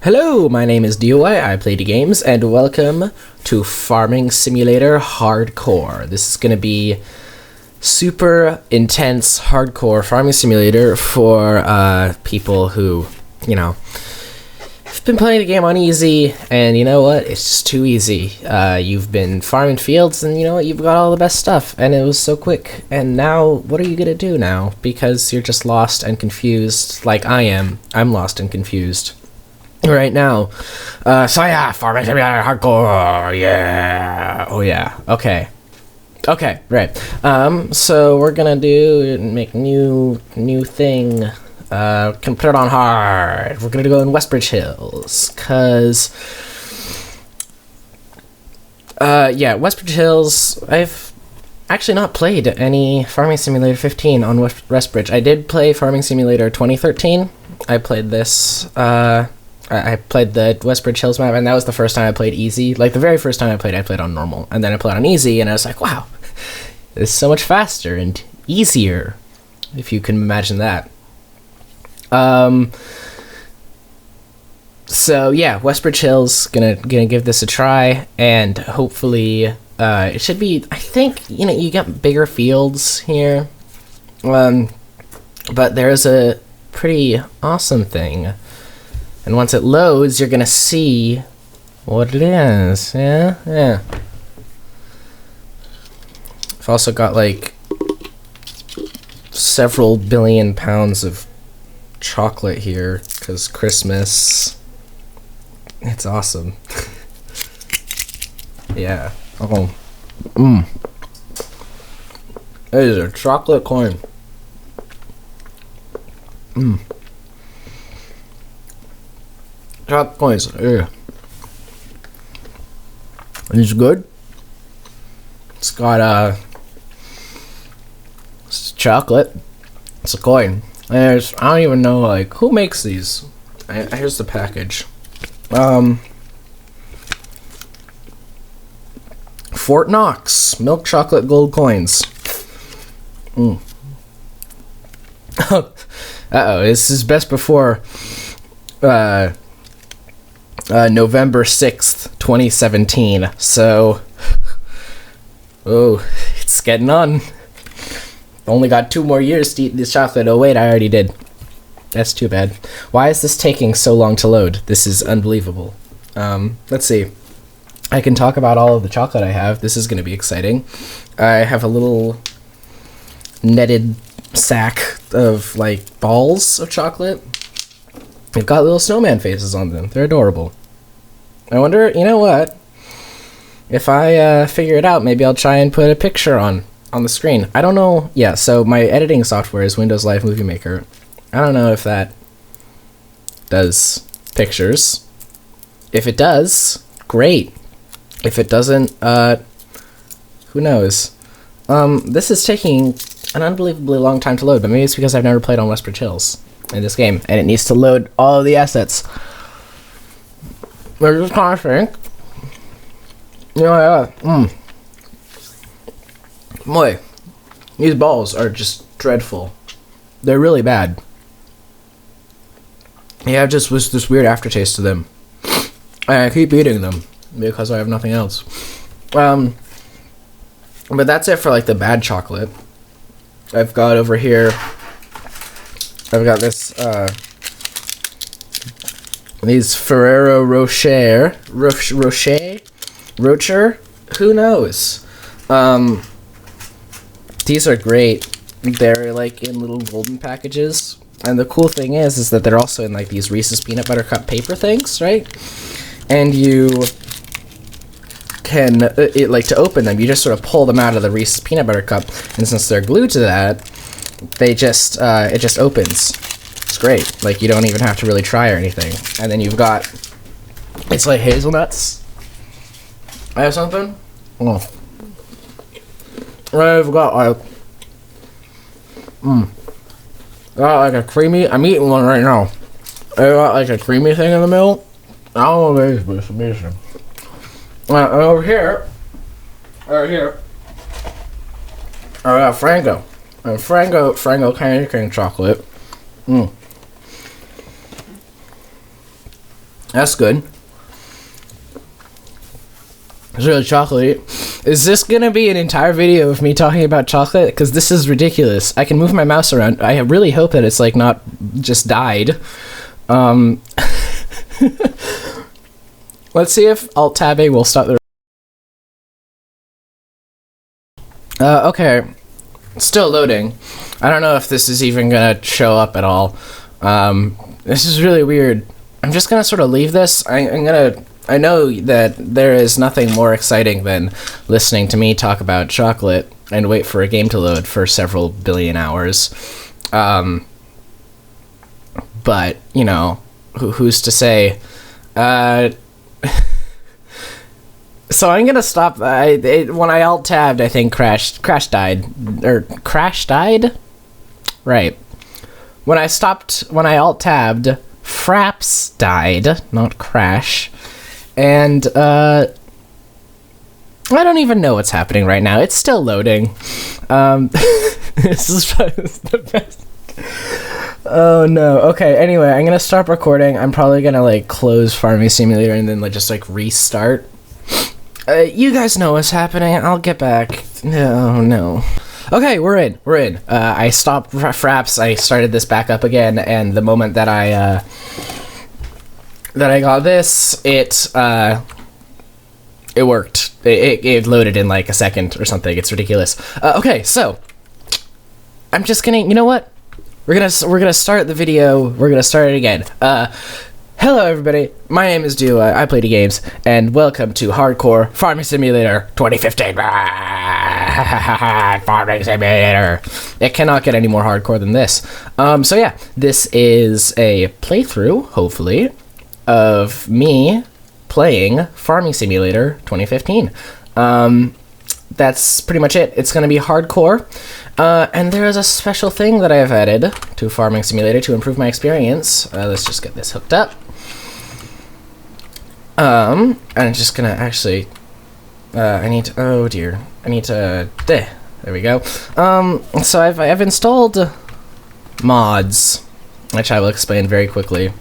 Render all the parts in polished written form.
Hello, my name is DOI, I play the games, and welcome to Farming Simulator Hardcore. This is going to be super intense, hardcore Farming Simulator for people who, have been playing the game on easy, and you know what, it's just too easy. You've been farming fields, and you know what, you've got all the best stuff, and it was so quick, and now, what are you going to do now? Because you're just lost and confused, like I am. I'm lost and confused right now. So yeah, Farming Simulator Hardcore, yeah. Oh yeah, okay, right. So we're gonna make new thing. Can put it on hard. We're gonna go in Westbridge Hills, cause Westbridge Hills, I've actually not played any Farming Simulator 15 on Westbridge. I did play Farming Simulator 2013. I played this, I played the Westbridge Hills map, and that was the first time I played easy. Like, the very first time I played on normal, and then I played on easy, and I was like, wow, it's so much faster and easier, if you can imagine that. So yeah, Westbridge Hills, gonna give this a try, and hopefully, it should be, I think, you get bigger fields here, but there's a pretty awesome thing. And once it loads, you're gonna see what it is. Yeah. I've also got like several billion pounds of chocolate here because Christmas. It's awesome. Yeah. Oh. It is a chocolate coin. Chocolate coins, yeah. It's good. It's got it's chocolate. It's a coin. I don't even know who makes these. Here's the package. Fort Knox milk chocolate gold coins. Uh-oh, this is best before November 6th, 2017, so, it's getting on. Only got 2 more years to eat this chocolate. Oh wait, I already did. That's too bad. Why is this taking so long to load? This is unbelievable. Let's see. I can talk about all of the chocolate I have. This is going to be exciting. I have a little netted sack of, balls of chocolate. They've got little snowman faces on them. They're adorable. I wonder, you know what? If I figure it out, maybe I'll try and put a picture on the screen. I don't know. Yeah, so my editing software is Windows Live Movie Maker. I don't know if that does pictures. If it does, great. If it doesn't, who knows? This is taking an unbelievably long time to load, but maybe it's because I've never played on Westbridge Hills in this game, and it needs to load all of the assets. I just kind of think, boy, these balls are just dreadful. They're really bad. Yeah, just was this weird aftertaste to them. And I keep eating them because I have nothing else. But that's it for the bad chocolate. I've got over here, I've got this, these Ferrero Rocher, who knows? These are great. They're in little golden packages, and the cool thing is that they're also in these Reese's peanut butter cup paper things, right? And you can, to open them, you just sort of pull them out of the Reese's peanut butter cup, and since they're glued to that, they just, it just opens. It's great. You don't even have to really try or anything. And then you've got, it's like hazelnuts. I have something? Oh. I've got got a creamy, I'm eating one right now. I got a creamy thing in the middle. I don't know what it is, but it's amazing. And over here, I got Frango. And Frango candy cane chocolate. That's good. It's really chocolatey. Is this gonna be an entire video of me talking about chocolate? Because this is ridiculous. I can move my mouse around. I really hope that it's like not just died. Let's see if Alt-Tab A will stop the... okay. Still loading. I don't know if this is even gonna show up at all. This is really weird. I'm just gonna sort of leave this. I know that there is nothing more exciting than listening to me talk about chocolate and wait for a game to load for several billion hours. But, you know, who's to say? So I'm gonna stop. When I alt-tabbed, I think Crash died. Or Crash died? Right. When I alt-tabbed, Fraps died, not Crash. And, I don't even know what's happening right now. It's still loading. This is the best. Oh no. Okay, anyway, I'm gonna stop recording. I'm probably gonna, like, close Farming Simulator and then, like, just, like, restart. You guys know what's happening. I'll get back. No. Okay, we're in. I stopped Fraps. I started this back up again, and the moment that I got this, it worked. It loaded in like a second or something. It's ridiculous. Okay, so I'm just gonna, you know what? We're gonna start the video. We're gonna start it again. Hello everybody, my name is Dew, I play the games, and welcome to Hardcore Farming Simulator 2015. Farming Simulator. It cannot get any more hardcore than this. So yeah, this is a playthrough, hopefully, of me playing Farming Simulator 2015. That's pretty much it. It's going to be hardcore. And there is a special thing that I have added to Farming Simulator to improve my experience. Let's just get this hooked up. I'm just gonna actually, oh dear, there we go. So I've installed mods, which I will explain very quickly.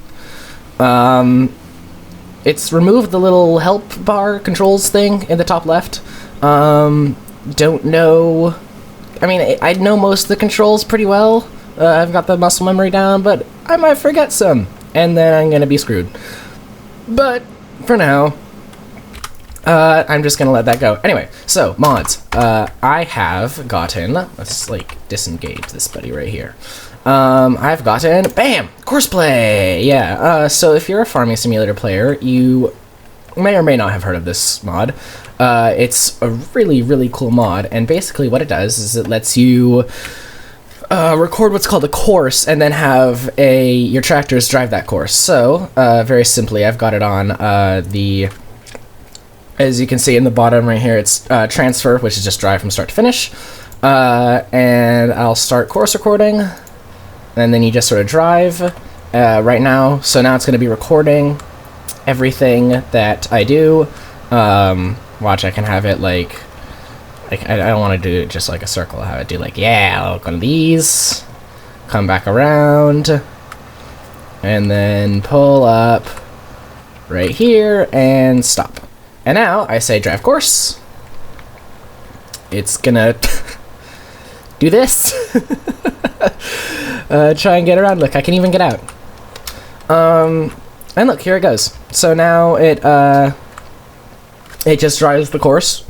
It's removed the little help bar controls thing in the top left. Don't know, I mean, I know most of the controls pretty well. I've got the muscle memory down, but I might forget some, and then I'm gonna be screwed. But for now, I'm just gonna let that go. Anyway, so mods. I have gotten. Let's like disengage this buddy right here. I've gotten courseplay. Yeah. So if you're a Farming Simulator player, you may or may not have heard of this mod. It's a really cool mod, and basically what it does is it lets you record what's called a course, and then have your tractors drive that course. So, very simply, I've got it on as you can see in the bottom right here, it's transfer, which is just drive from start to finish. And I'll start course recording, and then you just sort of drive right now. So now it's going to be recording everything that I do. Watch, I can have it like I don't want to do it just like a circle. I'll have it do like, yeah, I'll look on these, come back around, and then pull up right here and stop. And now I say drive course. It's gonna do this. Try and get around. Look, I can even get out. And look, here it goes. So now it just drives the course.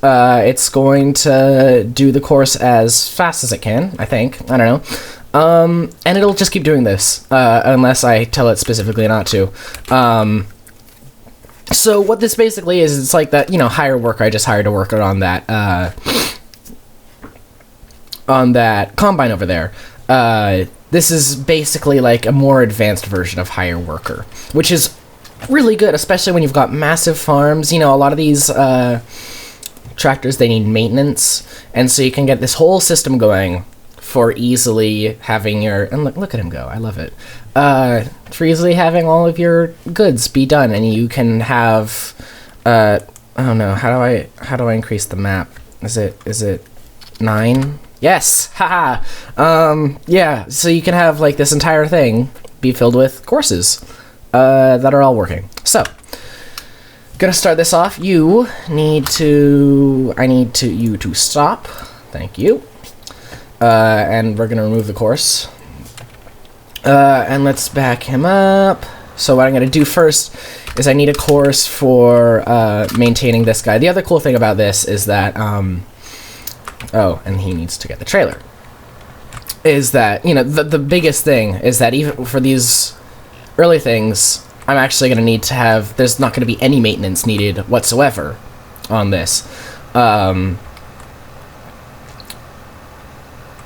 It's going to do the course as fast as it can, I think. I don't know. And it'll just keep doing this, unless I tell it specifically not to. So what this basically is, it's like that, you know, hire worker. I just hired a worker on that combine over there. This is basically like a more advanced version of hire worker, which is really good, especially when you've got massive farms. You know, a lot of these tractors, they need maintenance, and so you can get this whole system going for easily having your, and look at him go, I love it, for easily having all of your goods be done, and you can have, oh no, how do I increase the map? Is it 9? Yes, haha. Yeah, so you can have like this entire thing be filled with courses. that are all working. So, gonna start this off. I need you to stop. Thank you. And we're gonna remove the course. And let's back him up. So what I'm gonna do first is I need a course for maintaining this guy. The other cool thing about this is that, oh, and he needs to get the trailer. Is that, you know, the biggest thing is that even for these early things, I'm actually going to need to have, there's not going to be any maintenance needed whatsoever on this.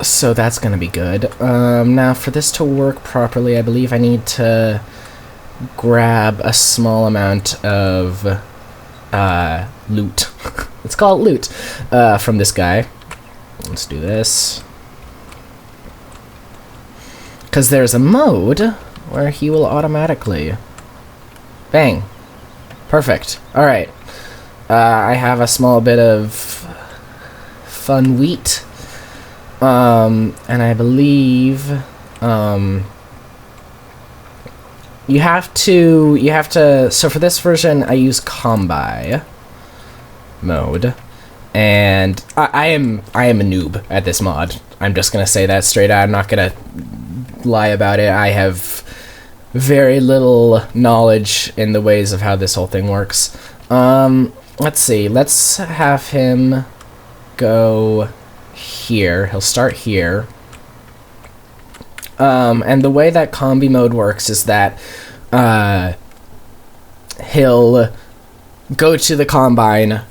So that's going to be good. Now, for this to work properly, I believe I need to grab a small amount of loot. Let's call it loot from this guy. Let's do this. Because there's a mode where he will automatically... Bang. Perfect. Alright. I have a small bit of fun wheat. And I believe... You have to... So for this version, I use Combi mode. And I am a noob at this mod. I'm just going to say that straight out. I'm not going to lie about it. I have very little knowledge in the ways of how this whole thing works. Let's see. Let's have him go here. He'll start here. And the way that combi mode works is that he'll go to the combine,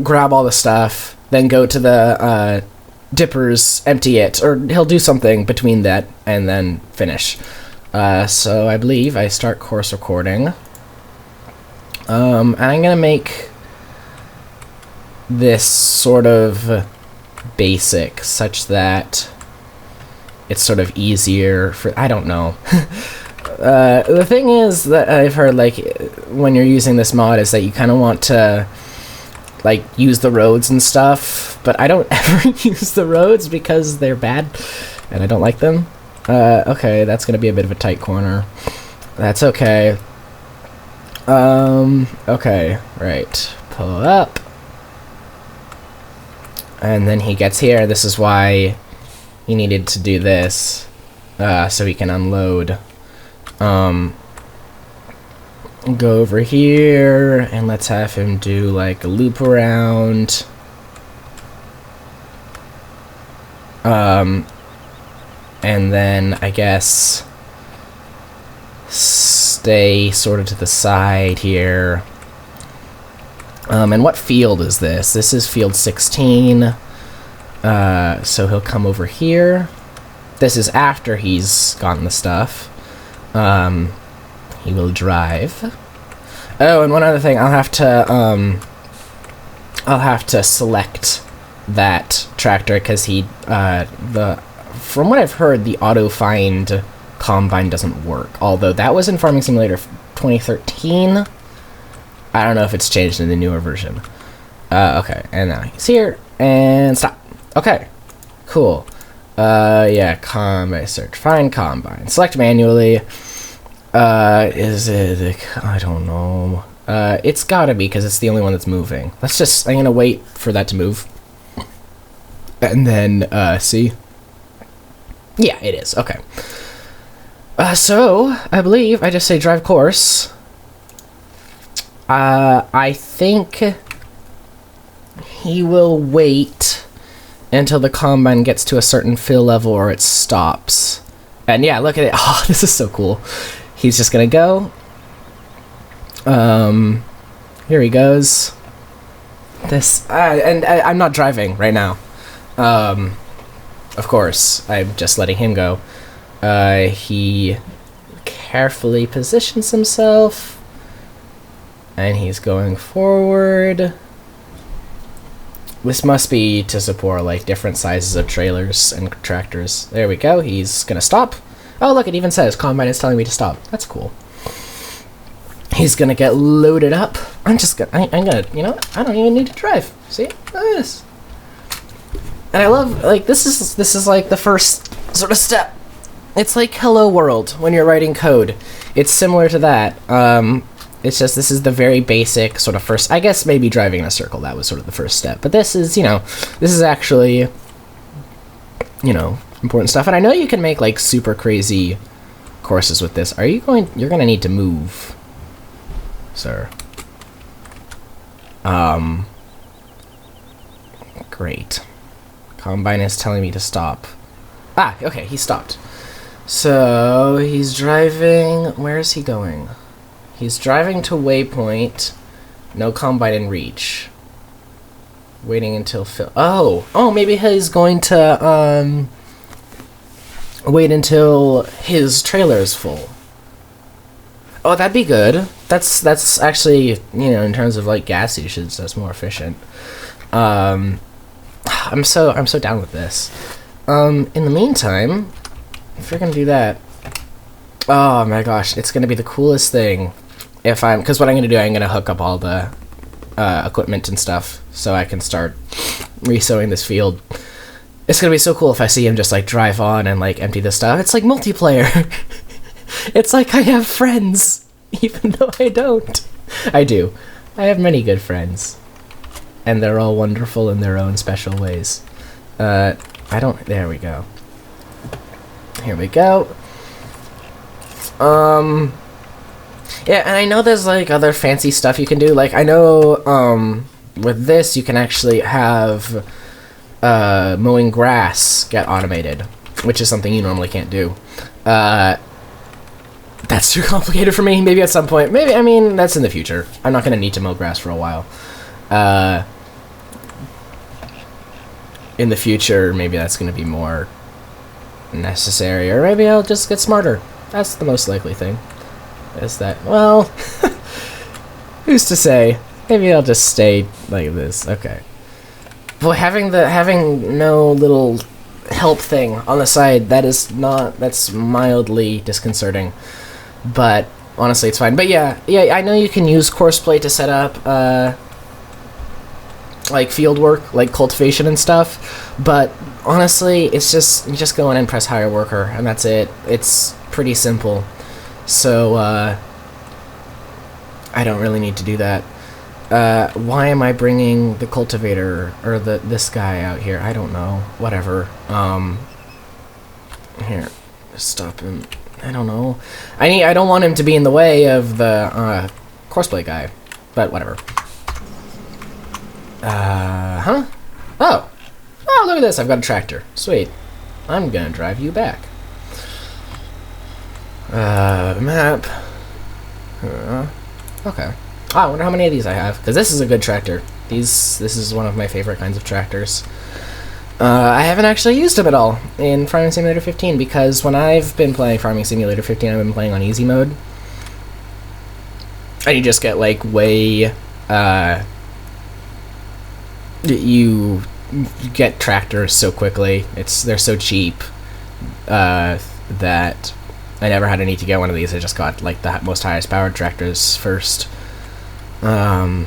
grab all the stuff, then go to the dippers, empty it, or he'll do something between that and then finish. So I believe I start course recording. And I'm gonna make this sort of basic, such that it's sort of easier for, I don't know. The thing is that I've heard, like, when you're using this mod is that you kind of want to, like, use the roads and stuff, but I don't ever use the roads because they're bad, and I don't like them. Okay, that's gonna be a bit of a tight corner. That's okay. Okay, right. Pull up. And then he gets here. This is why he needed to do this, so he can unload. Go over here, and let's have him do, like, a loop around. And then, I guess, stay sort of to the side here. And what field is this? This is field 16. So he'll come over here. This is after he's gotten the stuff. He will drive. Oh, and one other thing, I'll have to select that tractor because from what I've heard, the auto find combine doesn't work. Although that was in Farming Simulator 2013. I don't know if it's changed in the newer version. Okay, and now he's here and stop. Okay, cool. Yeah, combine search, find combine, select manually. Is it? I don't know. It's gotta be because it's the only one that's moving. I'm gonna wait for that to move, and then see. Yeah, it is. Okay. So I believe I just say drive course. I think he will wait until the combine gets to a certain fill level or it stops. And yeah, look at it. Oh, this is so cool. He's just gonna go. Here he goes. I'm not driving right now. Of course, I'm just letting him go. He carefully positions himself. And he's going forward. This must be to support, like, different sizes of trailers and tractors. There we go. He's gonna stop. Oh, look, it even says combine is telling me to stop. That's cool. He's gonna get loaded up. I'm gonna, you know, I don't even need to drive. See? Look at this. And I love, like, this is like the first sort of step It's like Hello World when you're writing code. It's similar to that. It's just this is the very basic sort of first. I guess maybe driving in a circle, that was sort of the first step. But this is, this is actually, important stuff. And I know you can make like super crazy courses with this. You're going to need to move, sir. Great. Combine is telling me to stop. Ah, okay, he stopped. So, he's driving... Where is he going? He's driving to waypoint. No Combine in reach. Waiting until... Oh, maybe he's going to, wait until his trailer is full. Oh, that'd be good. That's actually, in terms of, like, gas usage, that's more efficient. I'm so down with this. In the meantime, if you're gonna do that, oh my gosh, it's gonna be the coolest thing because what I'm gonna do, I'm gonna hook up all the equipment and stuff so I can start resowing this field. It's gonna be so cool if I see him just like drive on and like empty this stuff. It's like multiplayer. It's like I have friends, even though I don't. I do. I have many good friends, and they're all wonderful in their own special ways. There we go. Here we go. Yeah, and I know there's, like, other fancy stuff you can do. Like, I know, with this, you can actually have, mowing grass get automated, which is something you normally can't do. That's too complicated for me. Maybe at some point. Maybe, I mean, that's in the future. I'm not gonna need to mow grass for a while. In the future, maybe that's going to be more necessary, or maybe I'll just get smarter. That's the most likely thing. Is that, well, who's to say? Maybe I'll just stay like this. Okay. Boy, having no little help thing on the side, that's mildly disconcerting. But honestly, it's fine. But yeah, I know you can use courseplay to set up, like field work, like cultivation and stuff, but honestly, it's just you just go in and press hire worker, and that's it. It's pretty simple. So I don't really need to do that. Why am I bringing the cultivator or this guy out here? I don't know. Whatever. Here, stop him. I don't know. I don't want him to be in the way of the courseplay guy, but whatever. Huh? Oh, look at this, I've got a tractor. Sweet. I'm gonna drive you back. Map. Okay. I wonder how many of these I have, because this is a good tractor. This is one of my favorite kinds of tractors. I haven't actually used them at all in Farming Simulator 15, because when I've been playing Farming Simulator 15, I've been playing on easy mode. And you just get, like, way, you get tractors so quickly. They're so cheap that I never had a need to get one of these. I just got like the most highest powered tractors first. Here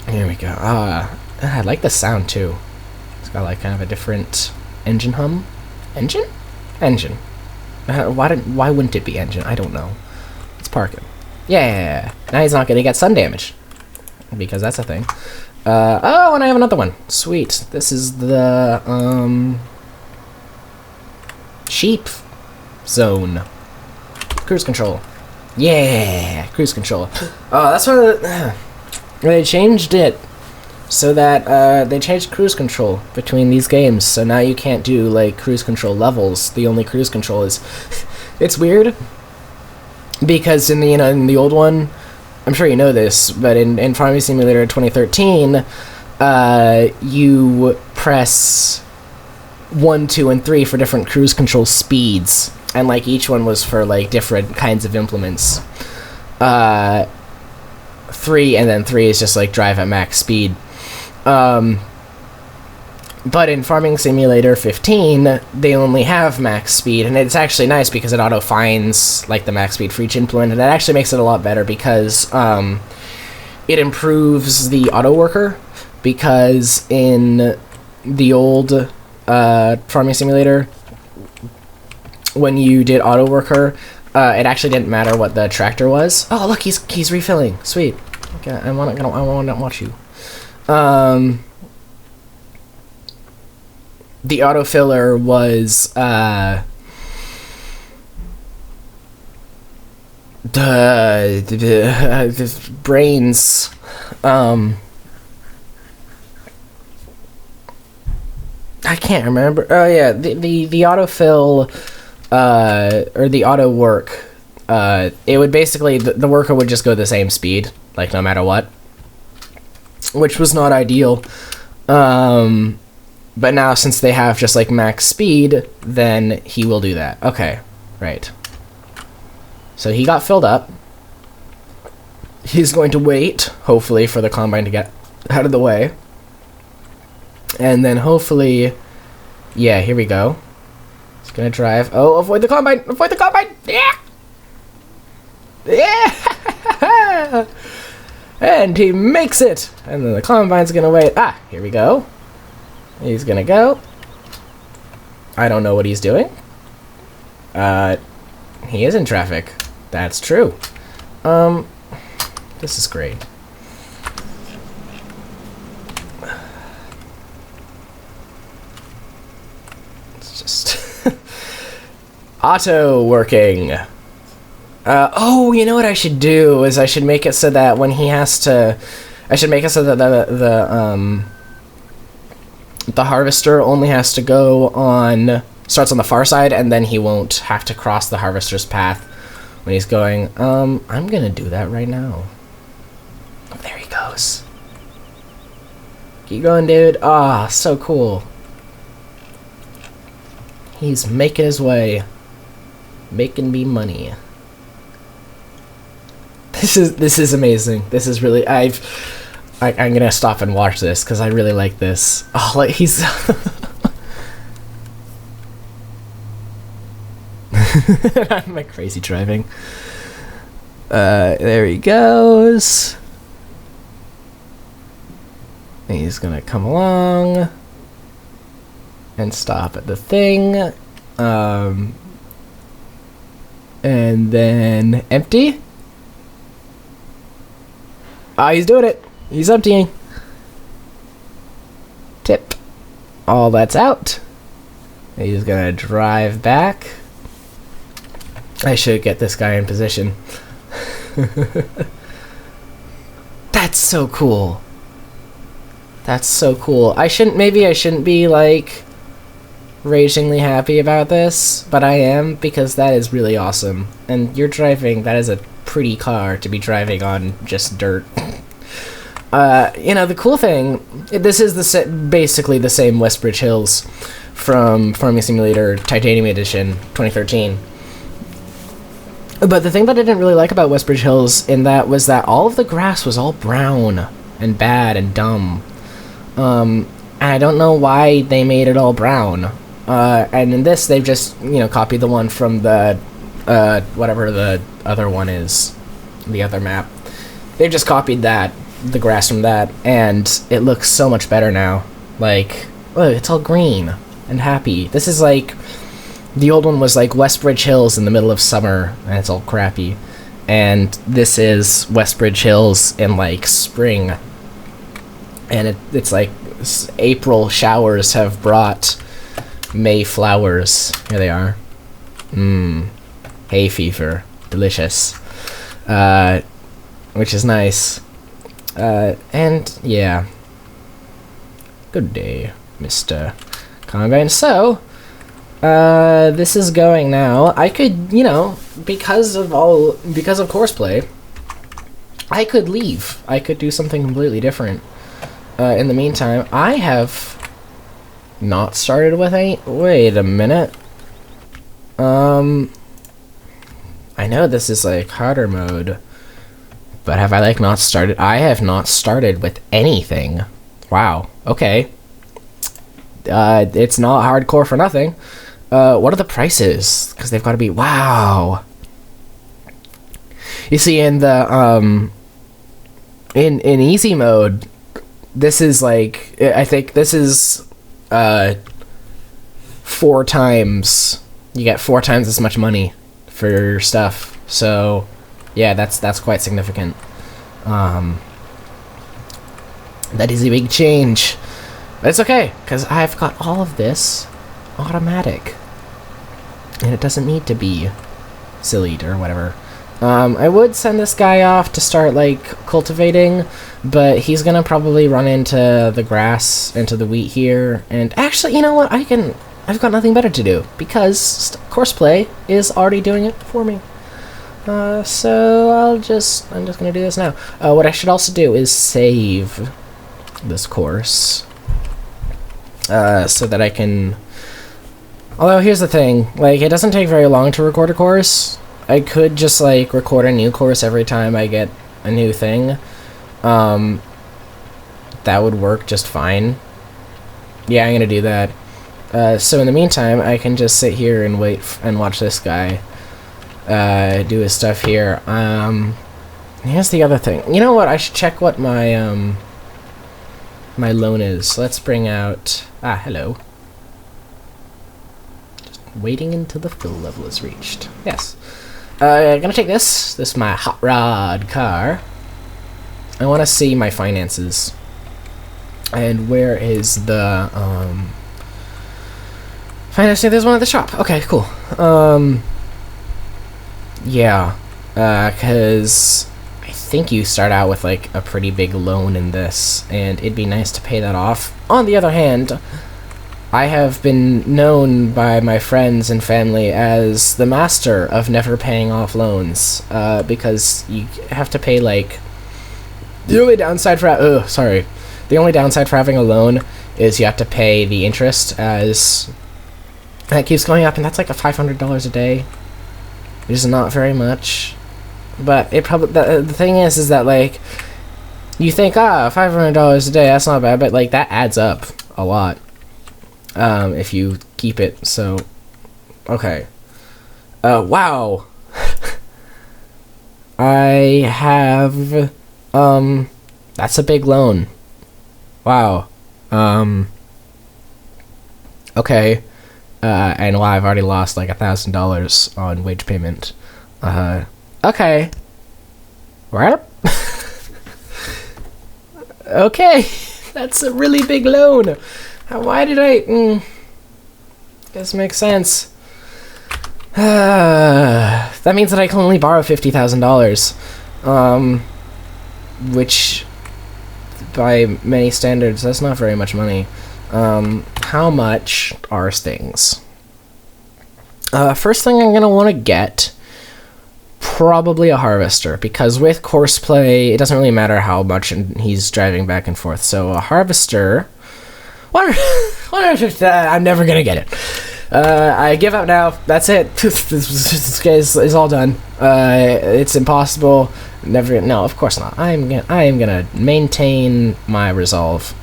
we go. I like the sound too. It's got like kind of a different engine hum. Engine. Why wouldn't it be engine? I don't know. It's parking. Yeah. Now he's not gonna get sun damage because that's a thing. Oh, and I have another one. Sweet. This is the, sheep zone. Cruise control. Yeah, cruise control. Oh, that's why they changed it so that, they changed cruise control between these games. So now you can't do, like, cruise control levels. The only cruise control is... It's weird because in the old one... I'm sure you know this, but in Farming Simulator 2013, you press 1, 2, and 3 for different cruise control speeds, and like each one was for like different kinds of implements. 3 is just like drive at max speed. But in Farming Simulator 15, they only have max speed, and it's actually nice because it auto-finds, like, the max speed for each implement, and that actually makes it a lot better because it improves the auto-worker, because in the old Farming Simulator, when you did auto worker, it actually didn't matter what the tractor was. Oh, look, he's refilling. Sweet. Okay, I want to watch you. The autofiller was the brains. I can't remember. Oh yeah, the autofill or the auto work. It would basically the worker would just go the same speed, like no matter what, which was not ideal. But now since they have just like max speed, then he will do that. Okay, right. So he got filled up. He's going to wait, hopefully, for the combine to get out of the way. And then hopefully, yeah, here we go. He's gonna drive. Oh, avoid the combine! Avoid the combine! Yeah! Yeah! And he makes it! And then the combine's gonna wait. Ah, here we go. He's gonna go. I don't know what he's doing. He is in traffic. That's true. This is great. It's just auto working. Oh, you know what I should do is I should make it so that when he has to, I should make it so that the harvester only has to go on, starts on the far side, and then he won't have to cross the harvester's path when he's going. I'm gonna do that right now. Oh, there he goes. Keep going, dude. Ah, so cool. He's making his way. Making me money. This is amazing. This is really, I'm gonna stop and watch this because I really like this. Oh, like he's I'm like crazy driving. There he goes. He's gonna come along and stop at the thing. And then empty. Ah, he's doing it. He's emptying. Tip. All that's out. He's gonna drive back. I should get this guy in position. That's so cool. That's so cool. Maybe I shouldn't be like ragingly happy about this, but I am, because that is really awesome. And you're driving, that is a pretty car to be driving on just dirt. You know, the cool thing, this is basically the same Westbridge Hills from Farming Simulator Titanium Edition 2013. But the thing that I didn't really like about Westbridge Hills in that was that all of the grass was all brown and bad and dumb. And I don't know why they made it all brown. And in this, they've just, you know, copied the one from the, whatever the other one is, the other map. They've just copied that, the grass from that, and it looks so much better now. Like, look, it's all green and happy. This is like, the old one was like Westbridge Hills in the middle of summer, and it's all crappy. And this is Westbridge Hills in like spring. And it's like April showers have brought May flowers. Here they are. Hay fever. Delicious. Which is nice. And yeah. Good day, Mr. Combine. So, this is going now. I could, you know, because of courseplay, I could leave. I could do something completely different. In the meantime, I have not started with any. Wait a minute. I know this is like harder mode, but have I like not started? I have not started with anything. Wow. Okay. It's not hardcore for nothing. What are the prices? Because they've got to be. Wow. You see, in the in easy mode, this is like, I think this is 4 times you get 4 times as much money for your stuff. So, yeah, that's quite significant. That is a big change. But it's okay, because I've got all of this automatic. And it doesn't need to be sillied or whatever. I would send this guy off to start, like, cultivating, but he's gonna probably run into the grass, into the wheat here, and actually, you know what, I've got nothing better to do, because courseplay is already doing it for me. So I'm just gonna do this now. What I should also do is save this course, so that I can, although here's the thing, like, it doesn't take very long to record a course. I could just, like, record a new course every time I get a new thing. That would work just fine. Yeah, I'm gonna do that. So in the meantime, I can just sit here and wait and watch this guy do his stuff here. Here's the other thing. You know what? I should check what my my loan is. Let's bring out... hello. Just waiting until the fill level is reached. Yes. I'm gonna take this. This is my hot rod car. I want to see my finances. And where is the finance? There's one at the shop. Okay, cool. Yeah, because I think you start out with, like, a pretty big loan in this, and it'd be nice to pay that off. On the other hand, I have been known by my friends and family as the master of never paying off loans, because you have to pay, like, the only downside for the only downside for having a loan is you have to pay the interest, as that keeps going up, and that's like a $500 a day, which is not very much. But it probably, the thing is that, like, you think, $500 a day, that's not bad, but, like, that adds up a lot. If you keep it, so, okay. Wow. I have, that's a big loan. Wow. Okay. And wow, I've already lost, like, $1,000 on wage payment. Okay. Well. Okay. That's a really big loan. Why did I... Guess makes sense. That means that I can only borrow $50,000. Which, by many standards, that's not very much money. How much are things? First thing I'm gonna want to get, probably a harvester, because with courseplay, it doesn't really matter how much he's driving back and forth. So a harvester... I'm never gonna get it. I give up now. That's it. This is all done. It's impossible. Never. No, of course not. I am gonna maintain my resolve.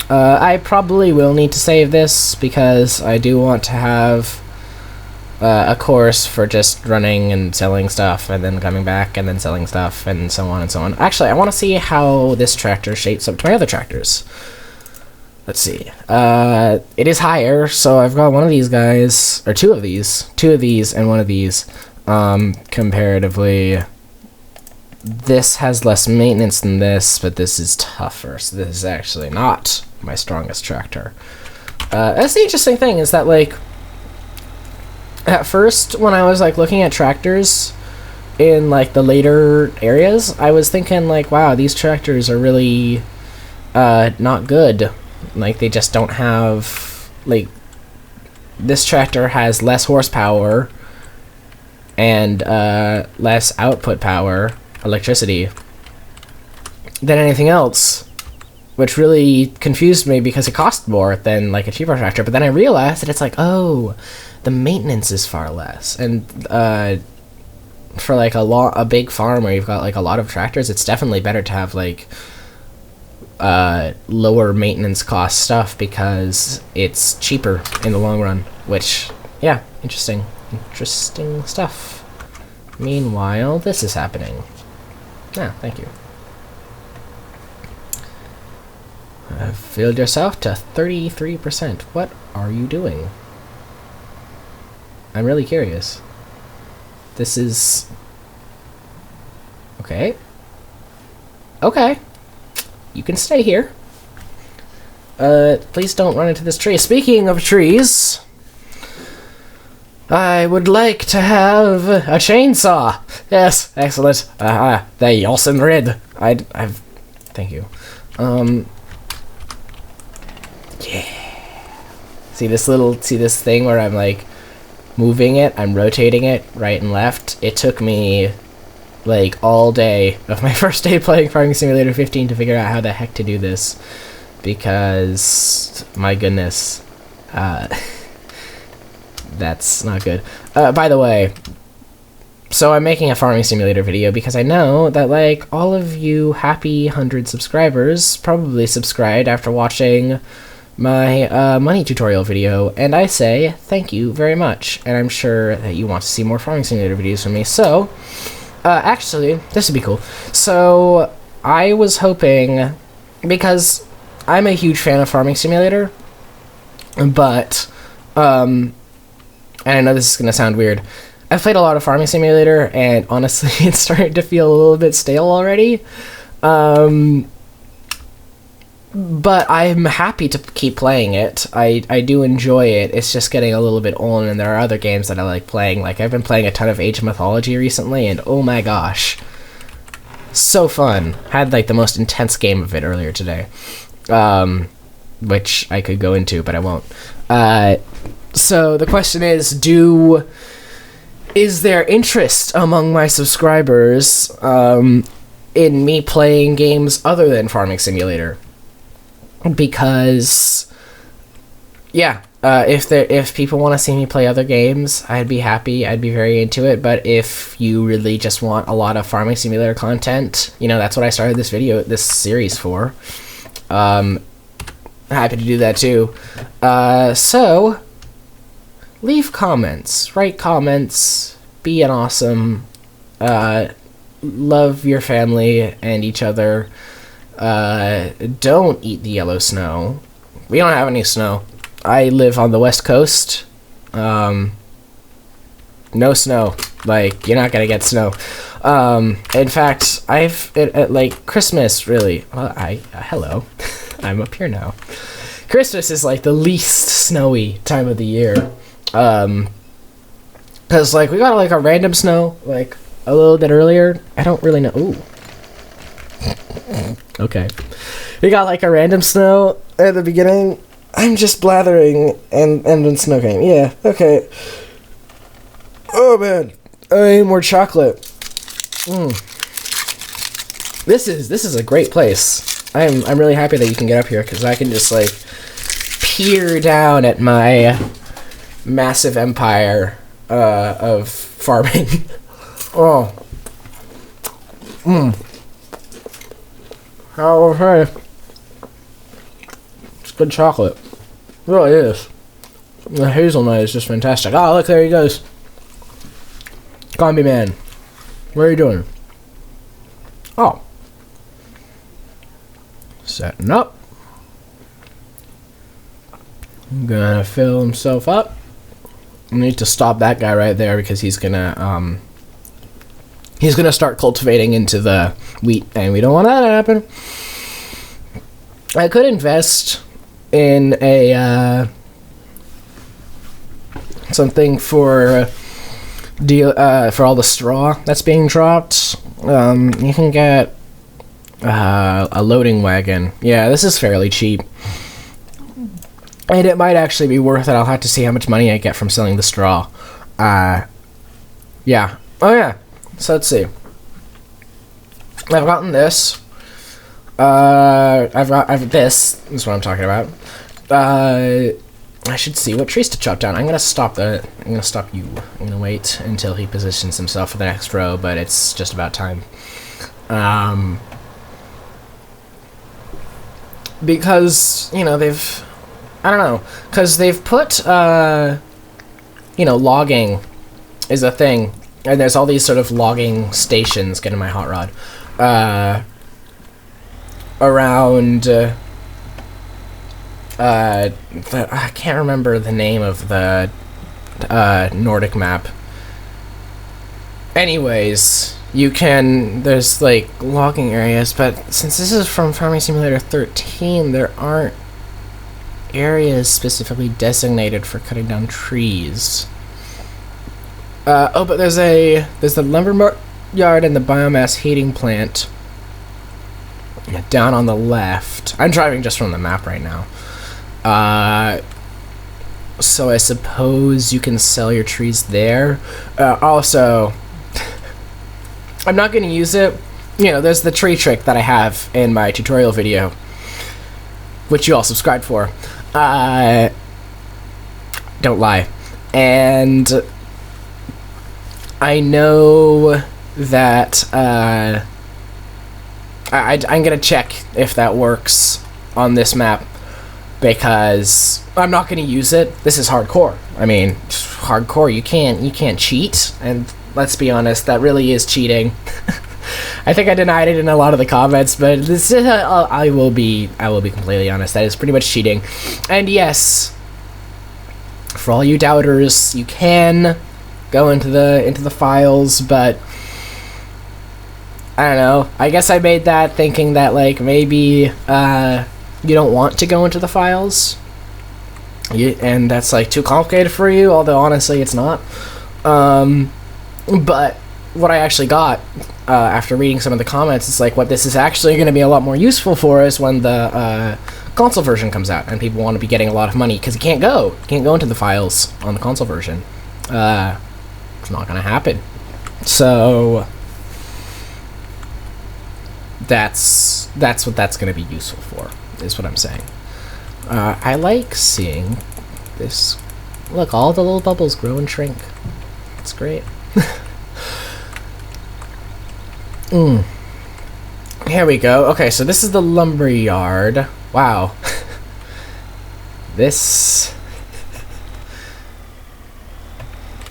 I probably will need to save this because I do want to have a course for just running and selling stuff and then coming back and then selling stuff and so on and so on. Actually, I want to see how this tractor shapes up to my other tractors. Let's see. It is higher, so I've got one of these guys, or two of these, and one of these. Comparatively, this has less maintenance than this, but this is tougher, so this is actually not my strongest tractor. That's the interesting thing, is that, like, at first, when I was, like, looking at tractors in, like, the later areas, I was thinking, like, wow, these tractors are really, not good. Like, they just don't have, like, this tractor has less horsepower and less output power, electricity, than anything else, which really confused me because it cost more than, like, a cheaper tractor. But then I realized that it's like, oh, the maintenance is far less, and for, like, a big farm where you've got, like, a lot of tractors, it's definitely better to have, like, lower maintenance cost stuff because it's cheaper in the long run, which, yeah, interesting stuff. Meanwhile, this is happening. Thank you. Filled yourself to 33%. What are you doing? I'm really curious. This is... Okay. Okay. You can stay here. Please don't run into this tree. Speaking of trees, I would like to have a chainsaw. Yes, excellent. The awesome red. I've... Thank you. Yeah. See this thing where I'm like moving it, I'm rotating it right and left. It took me like all day of my first day playing Farming Simulator 15 to figure out how the heck to do this, because my goodness, that's not good. By the way, so I'm making a Farming Simulator video because I know that like all of you happy 100 subscribers probably subscribed after watching my money tutorial video, and I say thank you very much, and I'm sure that you want to see more Farming Simulator videos from me. So actually, this would be cool. So I was hoping, because I'm a huge fan of Farming Simulator, but and I know this is gonna sound weird, I've played a lot of Farming Simulator, and honestly it's starting to feel a little bit stale already. But I'm happy to keep playing it. I do enjoy it. It's just getting a little bit old, and there are other games that I like playing. Like, I've been playing a ton of Age of Mythology recently, and oh my gosh. So fun. Had, like, the most intense game of it earlier today. Which I could go into, but I won't. So, the question is, is there interest among my subscribers, in me playing games other than Farming Simulator? Because, yeah, if people want to see me play other games, I'd be happy. I'd be very into it. But if you really just want a lot of Farming Simulator content, you know, that's what I started this series for. Happy to do that too. So, leave comments, write comments, be an awesome, love your family and each other. Don't eat the yellow snow. We don't have any snow. I live on the west coast. No snow. Like, you're not gonna get snow. In fact, like, Christmas, really. Well, hello. I'm up here now. Christmas is, like, the least snowy time of the year. 'Cause, like, we got, like, a random snow, like, a little bit earlier. I don't really know. Ooh. Okay. We got like a random snow at the beginning. I'm just blathering and then snow came. Yeah, okay. Oh man. I need more chocolate. This is a great place. I'm really happy that you can get up here, because I can just like peer down at my massive empire of farming. Oh. Okay. It's good chocolate. It really is. The hazelnut is just fantastic. Oh, look, there he goes. Combi Man. What are you doing? Oh. Setting up. I'm gonna fill himself up. I need to stop that guy right there, because he's gonna start cultivating into the wheat, and we don't want that to happen. I could invest in a something for all the straw that's being dropped. You can get a loading wagon. Yeah, this is fairly cheap, and it might actually be worth it. I'll have to see how much money I get from selling the straw. Yeah. Oh yeah. So let's see. I've gotten this. I've this. This is what I'm talking about. I should see what trees to chop down. I'm gonna stop you. I'm gonna wait until he positions himself for the next row, but it's just about time. Because, you know, because they've put, logging is a thing. And there's all these sort of logging stations, get in my hot rod, around, I can't remember the name of the Nordic map. Anyways, you can, there's like logging areas, but since this is from Farming Simulator 13, there aren't areas specifically designated for cutting down trees. But there's the lumber yard and the biomass heating plant down on the left. I'm driving just from the map right now. So I suppose you can sell your trees there. Also, I'm not going to use it. You know, there's the tree trick that I have in my tutorial video, which you all subscribed for. Don't lie. And I know that I'm going to check if that works on this map, because I'm not going to use it. This is hardcore. I mean, hardcore, you can't cheat, and let's be honest, that really is cheating. I think I denied it in a lot of the comments, but this is, I will be completely honest, that is pretty much cheating. And yes, for all you doubters, you can go into the files, but I don't know. I guess I made that thinking that like maybe you don't want to go into the files, and that's like too complicated for you, although honestly it's not. But what I actually got after reading some of the comments is like what this is actually going to be a lot more useful for is when the console version comes out and people want to be getting a lot of money, because you can't go into the files on the console version. It's not going to happen. So that's what that's going to be useful for, is what I'm saying. I like seeing this. Look, all the little bubbles grow and shrink. It's great. Here we go. Okay, so this is the lumber yard. Wow. This...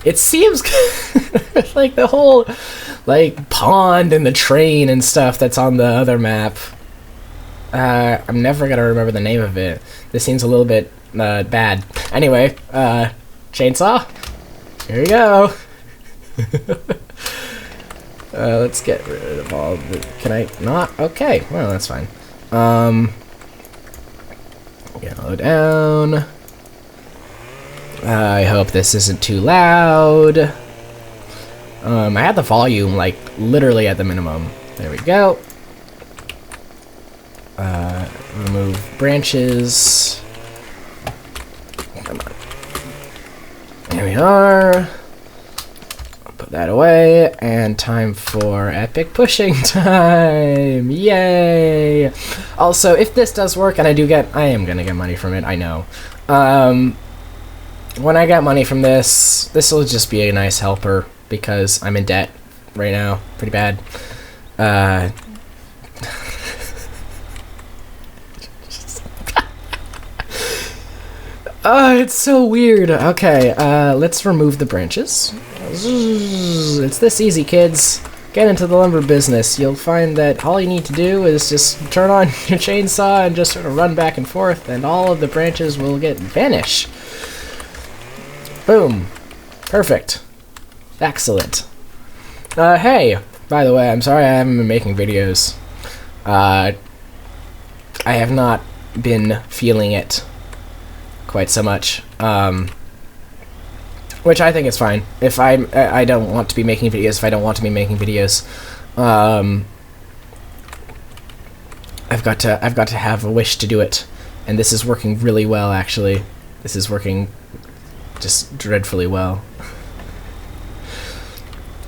It seems like the whole like pond and the train and stuff that's on the other map. I'm never gonna remember the name of it. This seems a little bit bad. Anyway, chainsaw. Here we go. Let's get rid of all the... Can I not? Okay, well, that's fine. Go down. I hope this isn't too loud. I had the volume, like, literally at the minimum. There we go. Remove branches. Come on. There we are. Put that away, and time for epic pushing time! Yay! Also, if this does work, and I am gonna get money from it, I know. When I get money from this will just be a nice helper, because I'm in debt right now, pretty bad. It's so weird. Okay, let's remove the branches. It's this easy, kids. Get into the lumber business. You'll find that all you need to do is just turn on your chainsaw and just sort of run back and forth, and all of the branches will vanish. Boom. Perfect. Excellent. Hey, by the way, I'm sorry I haven't been making videos. I have not been feeling it quite so much, which I think is fine. If I don't want to be making videos, if I don't want to be making videos, I've got to have a wish to do it, and this is working really well, actually. This is working just dreadfully well.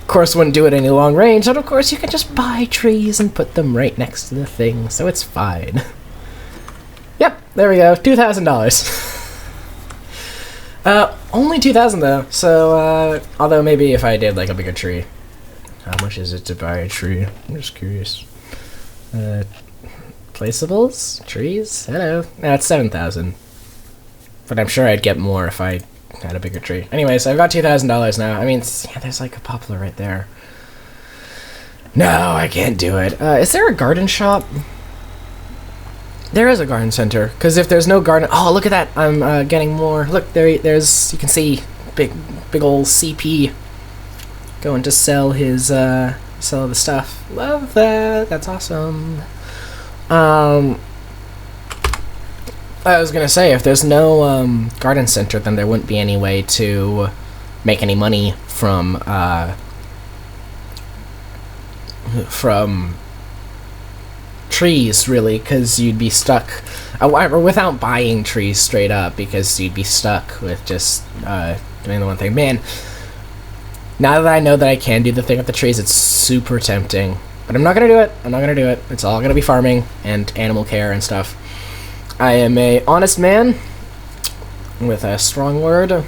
Of course, wouldn't do it any long range, and of course you can just buy trees and put them right next to the thing, so it's fine. Yep, there we go, $2,000. Only 2,000 though, so, although maybe if I did like a bigger tree. How much is it to buy a tree? I'm just curious. Placeables? Trees? Hello. It's 7,000. But I'm sure I'd get more if I had a bigger tree. Anyways, I've got $2,000 now. I mean, yeah, there's like a poplar right there. No, I can't do it. Is there a garden shop? There is a garden center, because if there's no garden... Oh, look at that! I'm getting more. Look, there's... You can see big old CP going to sell his sell the stuff. Love that. That's awesome. I was gonna say, if there's no garden center, then there wouldn't be any way to make any money from trees, really, because you'd be stuck without buying trees straight up, because you'd be stuck with just doing the one thing. Man, now that I know that I can do the thing with the trees, it's super tempting, but I'm not gonna do it. It's all gonna be farming and animal care and stuff. I am a honest man with a strong word. I'm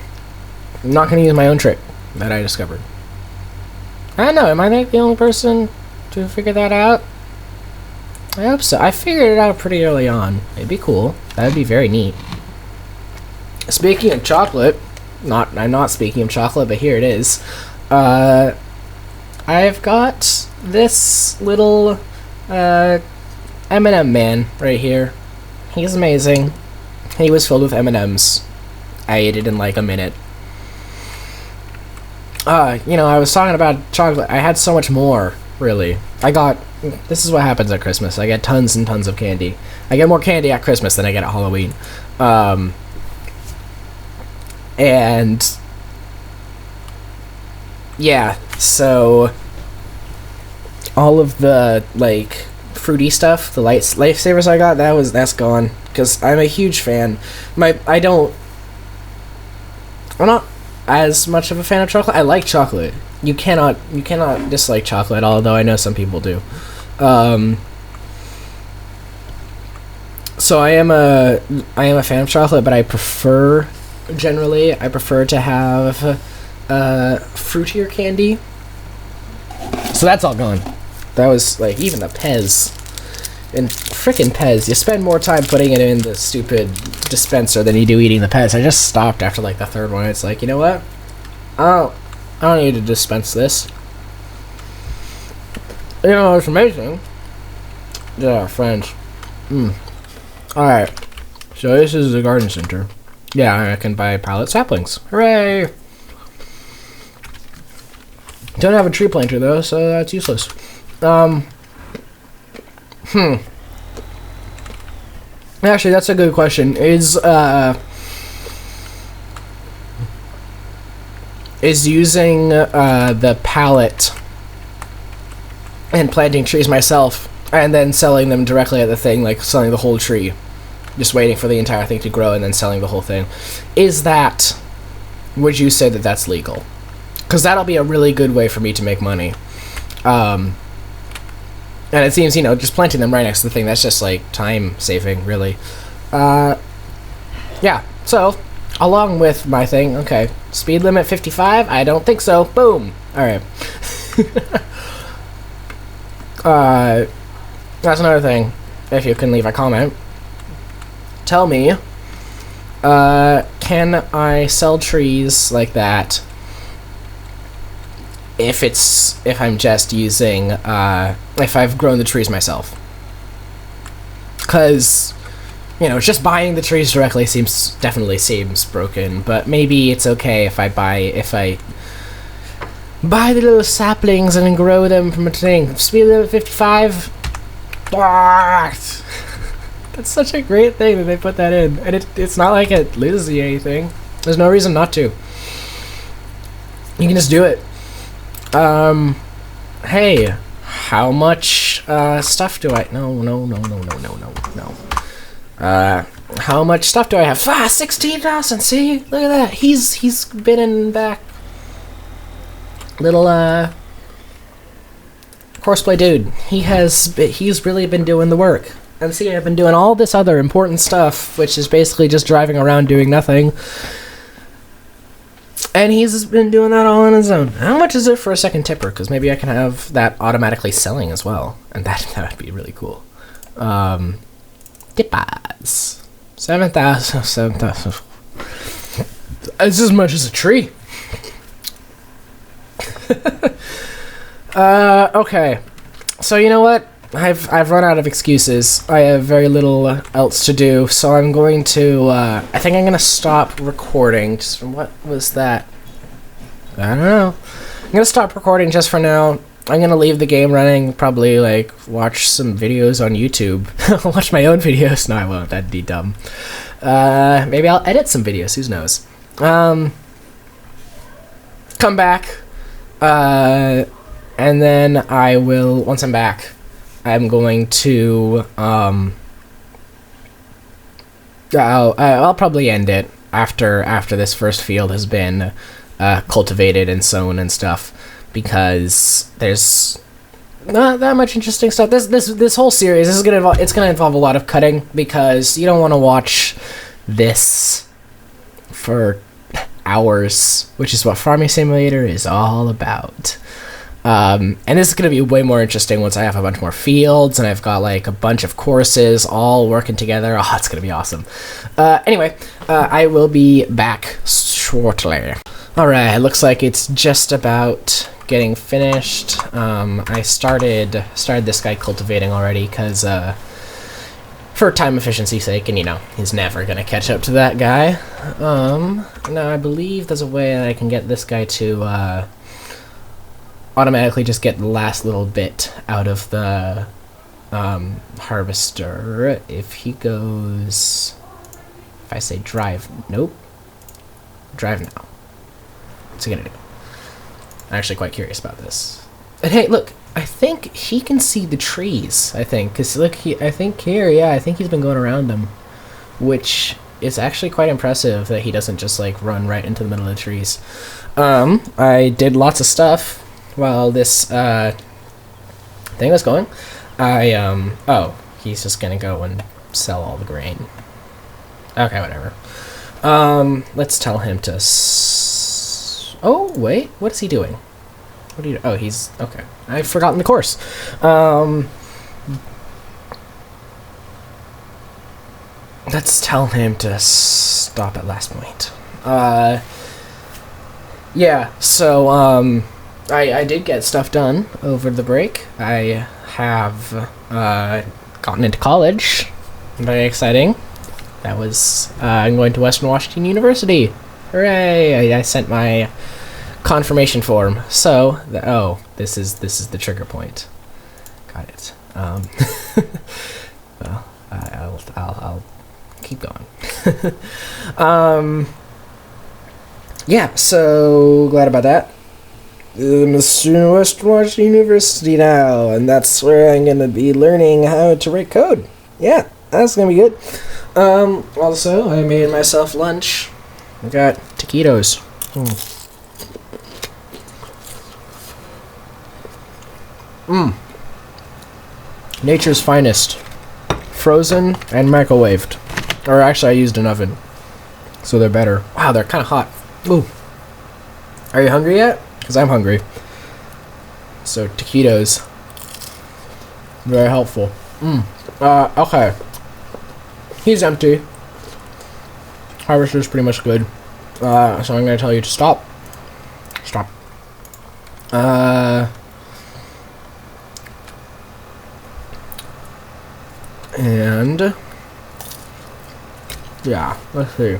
not gonna use my own trick that I discovered. I don't know, am I the only person to figure that out? I hope so. I figured it out pretty early on. It'd be cool. That'd be very neat. Speaking of chocolate, I'm not speaking of chocolate, but here it is. I've got this little M&M man right here. He's amazing. He was filled with M&Ms. I ate it in like a minute. I was talking about chocolate. I had so much more, really. This is what happens at Christmas. I get tons and tons of candy. I get more candy at Christmas than I get at Halloween. And yeah, so all of the like fruity stuff, the lifesavers I got, that's gone, because I'm a huge fan. I'm not as much of a fan of chocolate. I like chocolate. You cannot dislike chocolate, although I know some people do. So I am a fan of chocolate, but I prefer to have fruitier candy. So that's all gone. That was like, even the Pez. And frickin' Pez, you spend more time putting it in the stupid dispenser than you do eating the Pez. I just stopped after like the third one. It's like, you know what? I don't need to dispense this. You know, it's amazing. Yeah, friends. Alright. So this is the garden center. Yeah, I can buy pallet saplings. Hooray! Don't have a tree planter though, so that's useless. Actually, that's a good question. Is using the pallet and planting trees myself and then selling them directly at the thing, like selling the whole tree, just waiting for the entire thing to grow and then selling the whole thing, would you say that that's legal? Because that'll be a really good way for me to make money. And it seems, just planting them right next to the thing, that's just like time saving, really. Yeah, so along with my thing, okay, speed limit 55? I don't think so. Boom. Alright. That's another thing. If you can leave a comment. Tell me, can I sell trees like that if I'm just using, if I've grown the trees myself? Because, just buying the trees directly definitely seems broken, but maybe it's okay if I buy the little saplings and then grow them from a thing. Speed limit 55? That's such a great thing that they put that in, and it's not like it loses you anything. There's no reason not to. You can just do it. Hey, how much stuff do I... No. How much stuff do I have? 16,000, see? Look at that. He's been in back. Little, courseplay dude. He's really been doing the work. And see, I've been doing all this other important stuff, which is basically just driving around doing nothing. And he's been doing that all on his own. How much is it for a second tipper? Because maybe I can have that automatically selling as well. And that would be really cool. Tippers. 7,000. It's as much as a tree. Okay. So you know what? I've run out of excuses. I have very little else to do, so I'm going to, I think I'm going to stop recording. Just from what was that? I don't know. I'm gonna stop recording just for now. I'm gonna leave the game running, probably like watch some videos on YouTube. Watch my own videos. No, I won't. That'd be dumb. Maybe I'll edit some videos. Who knows? Come back. And then I will, once I'm back, I'm going to, I'll probably end it after this first field has been cultivated and sown and stuff, because there's not that much interesting stuff. This whole series, it's gonna involve a lot of cutting, because you don't want to watch this for hours, which is what Farming Simulator is all about. And this is going to be way more interesting once I have a bunch more fields and I've got like a bunch of courses all working together. Oh, it's going to be awesome. Anyway, I will be back shortly. Alright, looks like it's just about getting finished. I started this guy cultivating already because for time efficiency's sake, and you know, he's never going to catch up to that guy. Now I believe there's a way that I can get this guy to automatically just get the last little bit out of the harvester if he goes, if I say drive, nope, drive now. What's he gonna do? I'm actually quite curious about this. And hey, look, I think he can see the trees, I think, because look, I think he's been going around them, which is actually quite impressive that he doesn't just like run right into the middle of the trees. I did lots of stuff while this thing was going. Oh, he's just gonna go and sell all the grain. Okay, whatever. Let's tell him to oh, wait, what is he doing? What do you, oh, he's, okay. I've forgotten the course. Let's tell him to stop at last point. Yeah, so, I did get stuff done over the break. I have gotten into college. Very exciting. That was I'm going to Western Washington University. Hooray! I sent my confirmation form. So oh, this is the trigger point. Got it. Well, I'll keep going. Yeah. So glad about that. Mr. Western Washington University now, and that's where I'm gonna be learning how to write code. Yeah, that's gonna be good. Also, I made myself lunch. I got taquitos. Nature's finest. Frozen and microwaved. Or actually, I used an oven, so they're better. Wow, they're kind of hot. Ooh. Are you hungry yet? Because I'm hungry. So, taquitos. Very helpful. Okay. He's empty. Harvester's pretty much good. So I'm going to tell you to stop. Stop. And yeah, let's see.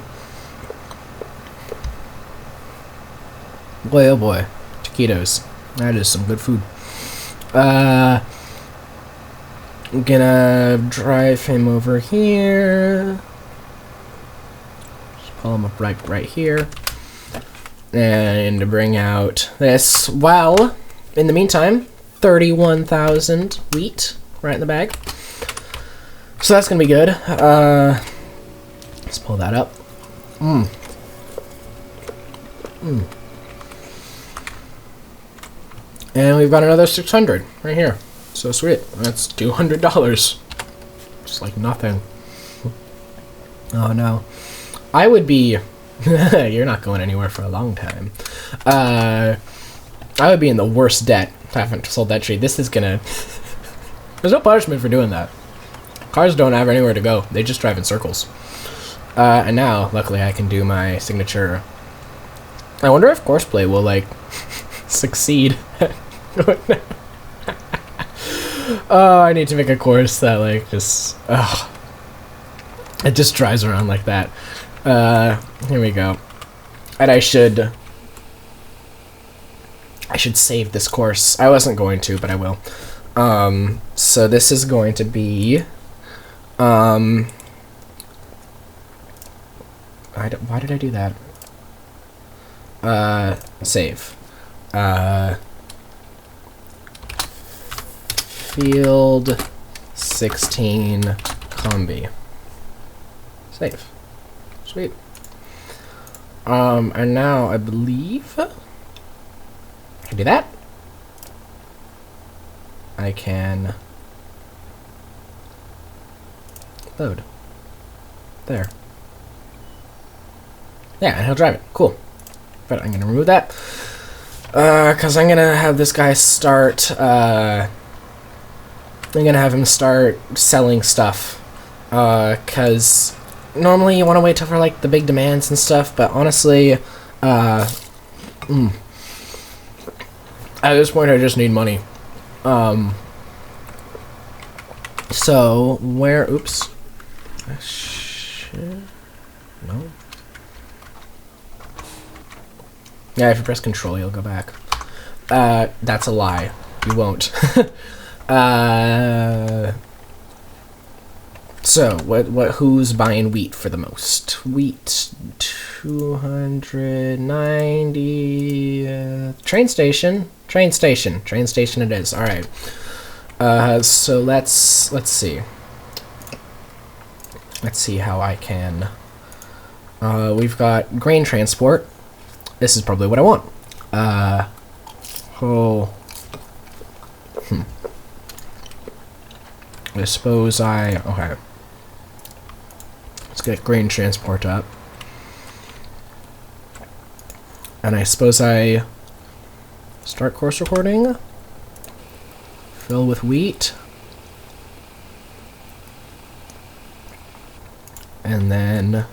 Boy, oh boy. Taquitos. That is some good food. I'm gonna drive him over here. Just pull him up right here. And bring out this. Well, in the meantime, 31,000 wheat right in the bag. So that's gonna be good. Let's pull that up. And we've got another 600 right here. So sweet. That's $200. Just like nothing. Oh no. I would be... You're not going anywhere for a long time. I would be in the worst debt if I haven't sold that tree. This is gonna... There's no punishment for doing that. Cars don't have anywhere to go. They just drive in circles. And now, luckily, I can do my signature. I wonder if courseplay will, like, succeed. Oh, I need to make a course that, like, just... it just drives around like that. Here we go. And I should I should save this course. I wasn't going to, but I will. So this is going to be, why did I do that? Save. Field 16 combi. Save. Sweet. And now I believe I can do that. I can load. There. Yeah, and he'll drive it. Cool. But I'm gonna remove that. Cause I'm gonna have this guy start, I'm gonna have him start selling stuff. Cause normally you wanna wait till for like the big demands and stuff, but honestly, at this point I just need money. So where, oops. No. Yeah, if you press control, you'll go back. That's a lie. You won't. So, who's buying wheat for the most? Wheat, 290, train station it is. All right. So let's see. Let's see how I can, we've got grain transport. This is probably what I want. I suppose okay. Let's get grain transport up. And I suppose I start course recording. Fill with wheat. And then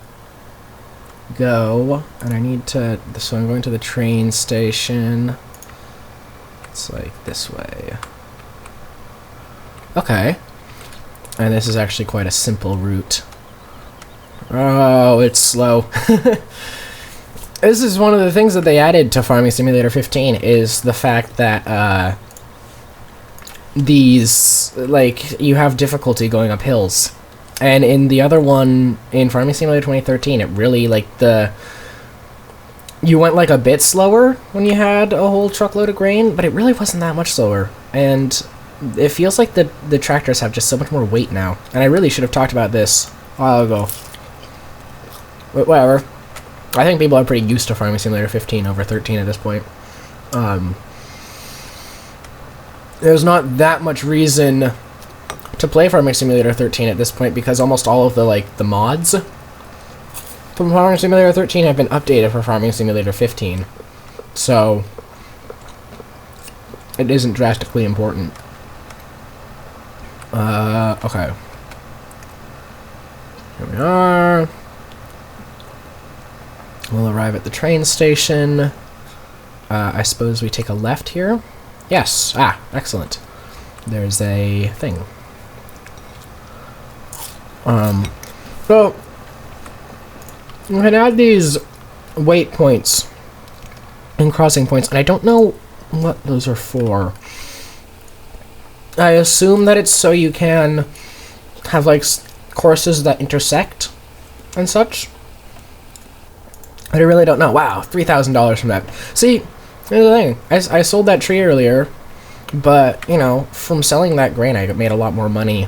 go, and I need to, so I'm going to the train station. It's like this way. Okay. And this is actually quite a simple route. Oh, it's slow. This is one of the things that they added to Farming Simulator 15 is the fact that, these, like, you have difficulty going up hills. And in the other one, in Farming Simulator 2013, it really, like, you went, like, a bit slower when you had a whole truckload of grain, but it really wasn't that much slower. And it feels like the tractors have just so much more weight now. And I really should have talked about this a while ago. But whatever. I think people are pretty used to Farming Simulator 15 over 13 at this point. There's not that much reason to play Farming Simulator 13 at this point because almost all of the mods from Farming Simulator 13 have been updated for Farming Simulator 15. So it isn't drastically important. Okay. Here we are. We'll arrive at the train station. I suppose we take a left here? Yes. Ah, excellent. There's a thing. So you can add these waypoints and crossing points, and I don't know what those are for. I assume that it's so you can have like courses that intersect and such. But I really don't know. Wow, $3,000 from that. See, here's the thing. I sold that tree earlier, but, you know, from selling that grain, I made a lot more money.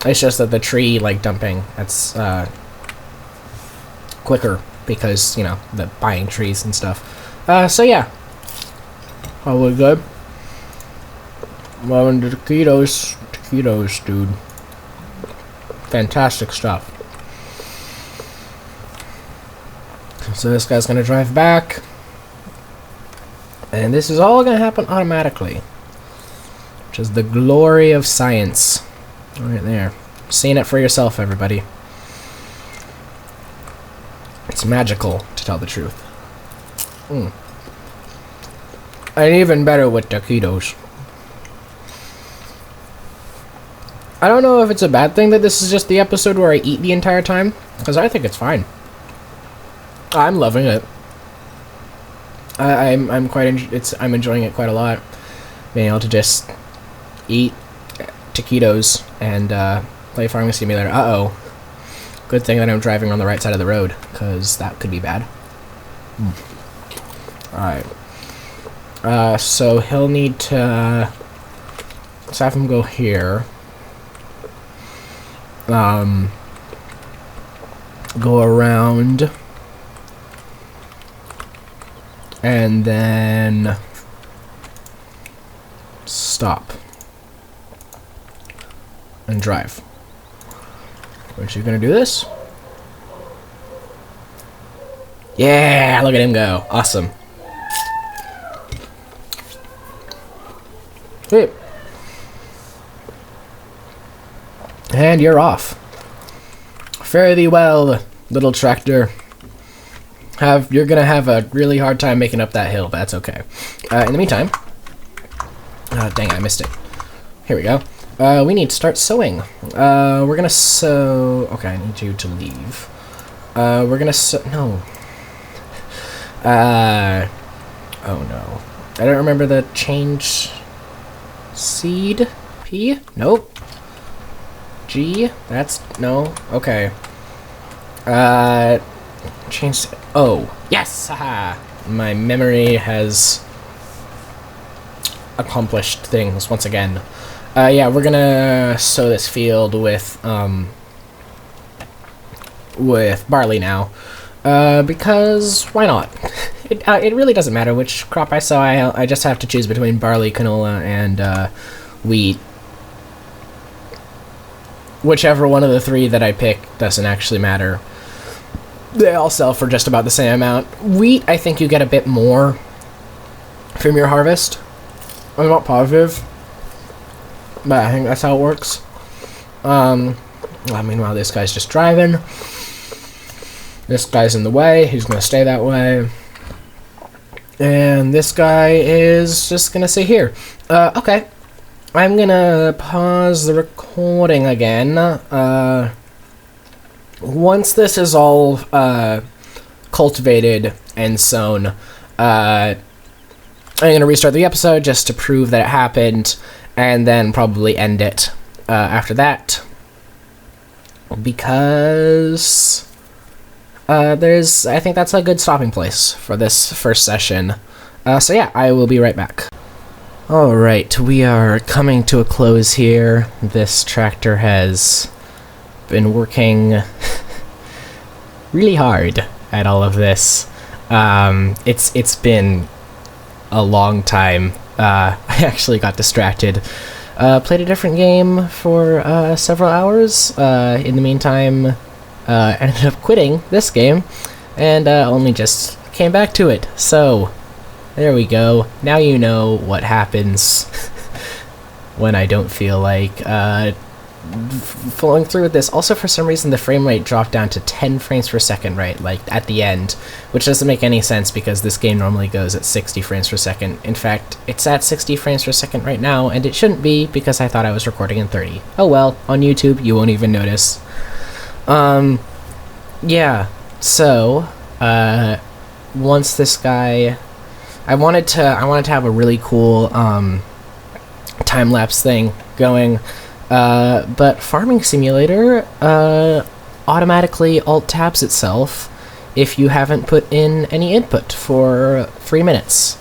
It's just that the tree, like, dumping, that's, quicker because, you know, the buying trees and stuff. So, yeah. Probably good. Loving the taquitos. Taquitos, dude. Fantastic stuff. So this guy's gonna drive back. And this is all gonna happen automatically. Which is the glory of science. Right there. Seeing it for yourself, everybody. It's magical, to tell the truth. And even better with taquitos. I don't know if it's a bad thing that this is just the episode where I eat the entire time, because I think it's fine. I'm loving it. I'm enjoying it quite a lot. Being able to just eat taquitos and play Farming Simulator. Uh-oh. Good thing that I'm driving on the right side of the road, because that could be bad. Alright. So he'll need to... let's have him go here. Go around. And then... stop. And drive. Aren't you gonna do this? Yeah, look at him go. Awesome. Hey. And you're off. Fare thee well, little tractor. You're gonna have a really hard time making up that hill, but that's okay. In the meantime... dang, I missed it. Here we go. We need to start sewing. We're gonna sew... okay, I need you to leave. We're gonna sew... no. Oh no. I don't remember the change... seed? P? Nope. G? That's... no. Okay. Change... oh. Yes! Haha! My memory has... accomplished things once again. Yeah, we're gonna sow this field with barley now. Because why not? It really doesn't matter which crop I sow. I just have to choose between barley, canola, and wheat. Whichever one of the three that I pick doesn't actually matter. They all sell for just about the same amount. Wheat, I think you get a bit more from your harvest. I'm not positive, but I think that's how it works. Meanwhile, this guy's just driving. This guy's in the way. He's going to stay that way. And this guy is just going to sit here. Okay. I'm going to pause the recording again. Once this is all cultivated and sown, I'm going to restart the episode just to prove that it happened, and then probably end it after that. Because I think that's a good stopping place for this first session. So yeah, I will be right back. Alright, we are coming to a close here. This tractor has been working really hard at all of this. It's been a long time. I actually got distracted. Played a different game for several hours. In the meantime, ended up quitting this game, and only just came back to it. So, there we go. Now you know what happens when I don't feel like following through with this. Also, for some reason, the frame rate dropped down to 10 frames per second, right, like, at the end, which doesn't make any sense because this game normally goes at 60 frames per second. In fact, it's at 60 frames per second right now, and it shouldn't be because I thought I was recording in 30. Oh well, on YouTube, you won't even notice. Yeah, so, once this guy... I wanted to have a really cool, time-lapse thing going, but Farming Simulator automatically alt-tabs itself if you haven't put in any input for 3 minutes.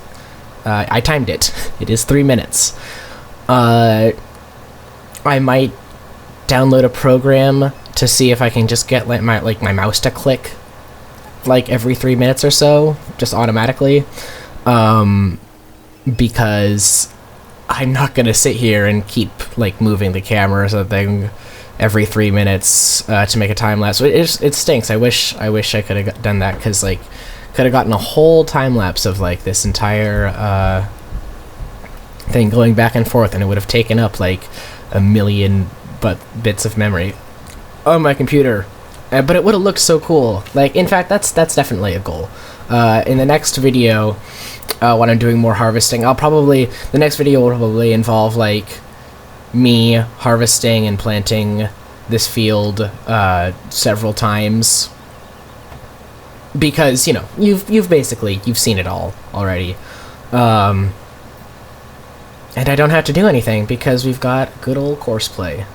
I timed it. It is 3 minutes. I might download a program to see if I can just get my mouse to click like every 3 minutes or so, just automatically. Because I'm not gonna sit here and keep like moving the camera or something every 3 minutes to make a time lapse. It stinks. I wish I could have done that, because like could have gotten a whole time lapse of like this entire thing going back and forth, and it would have taken up like a million bits of memory on my computer. But it would have looked so cool. Like, in fact, that's definitely a goal. In the next video, when I'm doing more harvesting, the next video will probably involve, like, me harvesting and planting this field, several times. because, you know, you've seen it all already. And I don't have to do anything because we've got good old courseplay.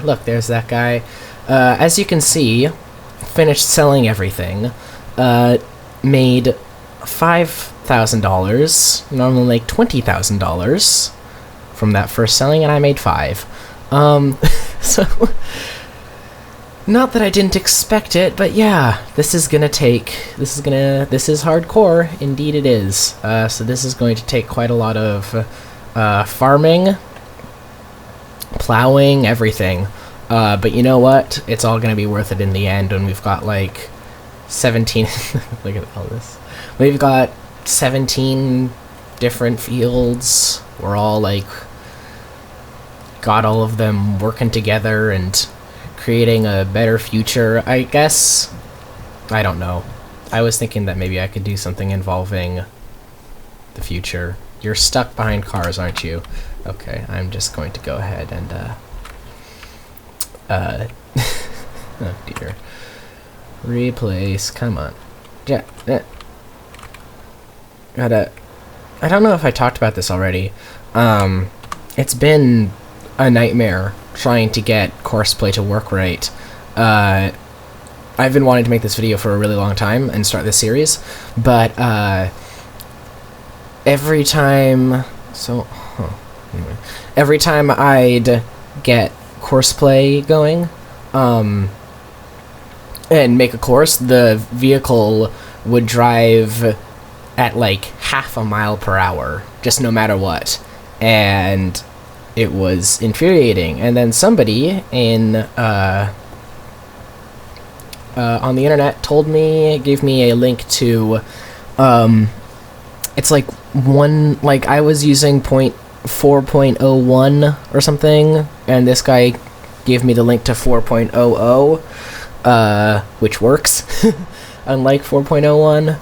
Look, there's that guy. As you can see, finished selling everything. Made $5,000. Normally make $20,000 from that first selling, and I made 5. So not that I didn't expect it, but yeah, this is hardcore. Indeed it is. So this is going to take quite a lot of farming, plowing, everything. But you know what? It's all going to be worth it in the end when we've got like 17 look at all this. We've got 17 different fields. We're all like got all of them working together and creating a better future, I guess. I don't know. I was thinking that maybe I could do something involving the future. You're stuck behind cars, aren't you? Okay, I'm just going to go ahead and oh dear. Replace, come on. Yeah. I don't know if I talked about this already. It's been a nightmare trying to get courseplay to work right. I've been wanting to make this video for a really long time and start this series, but every time I'd get courseplay going, and make a course, the vehicle would drive at like half a mile per hour, just no matter what, and it was infuriating. And then somebody in on the internet gave me a link to it's like I was using 4.01 or something, and this guy gave me the link to 4.00, which works unlike 4.01,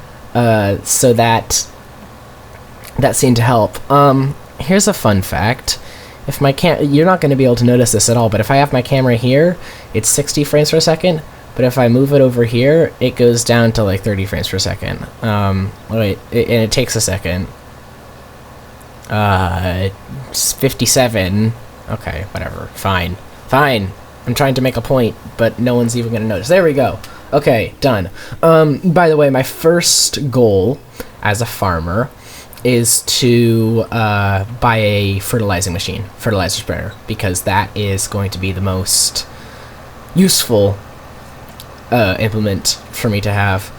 so that seemed to help. Here's a fun fact. If my you're not going to be able to notice this at all, but if I have my camera here, it's 60 frames per second, but if I move it over here, it goes down to like 30 frames per second. Wait, and it takes a second. It's 57. Okay, whatever. Fine. I'm trying to make a point, but no one's even going to notice. There we go. Okay, done. By the way, my first goal as a farmer is to buy a fertilizer sprayer, because that is going to be the most useful implement for me to have.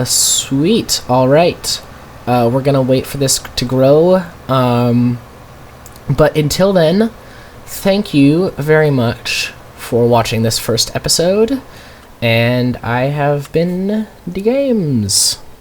Sweet. All right. We're gonna wait for this to grow. But until then, thank you very much for watching this first episode, and I have been the Games.